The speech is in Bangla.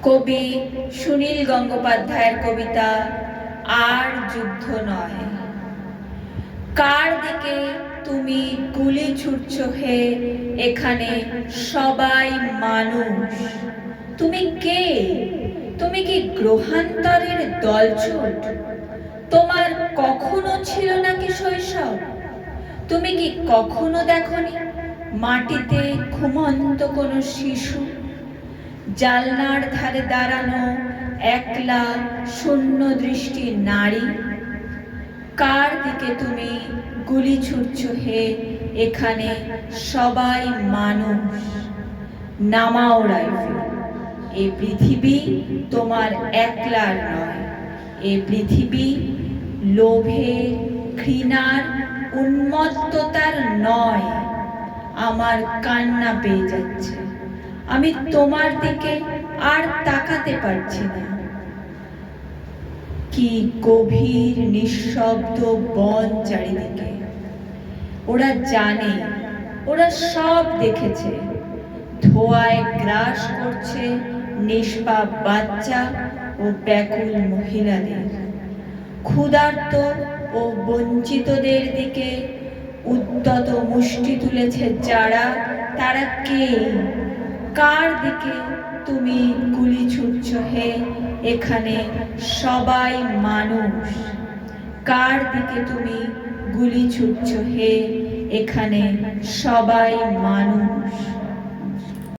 কবি সুনীল গঙ্গোপাধ্যায়ের কবিতা আর যুদ্ধ নয়। কার দিকে তুমি গুলি ছুটছ হে, এখানে সবাই মানুষ। তুমি কে? তুমি কি গ্রহান্তরের দলছুট? তোমার কখনো ছিল নাকি শৈশব? তুমি কি কখনো দেখনি মাটিতে ঘুমন্ত কোনো শিশু? জালনার ধারে দাঁড়ানো একলা শূন্য দৃষ্টি নারী। কার দিকে তুমি গুলি ছুটছ হে, এখানে সবাই মানুষ। নামাও রাইফেল। এ পৃথিবী তোমার একলার নয়। এ পৃথিবী লোভের, ঘৃণার, উন্মত্ততার নয়। আমার কান্না পেয়ে যাচ্ছে, আমি তোমার দিকে আর তাকাতে পারছি না। কি গভীর নিঃশব্দ বন চারিদিকে। ওরা জানে, ওরা সব দেখেছে। ধোঁয়ায় গ্রাস করছে নিষ্পাপ বাচ্চা ও ব্যাকুল মহিলাদের। ক্ষুধার্ত ও বঞ্চিতদের দিকে উদ্যত মুষ্টি তুলেছে যারা, তারা কে? কার দিকে তুমি গুলি ছুটছ হে, এখানে সবাই মানুষ। কার দিকে তুমি গুলি ছুটছ হে, এখানে সবাই মানুষ।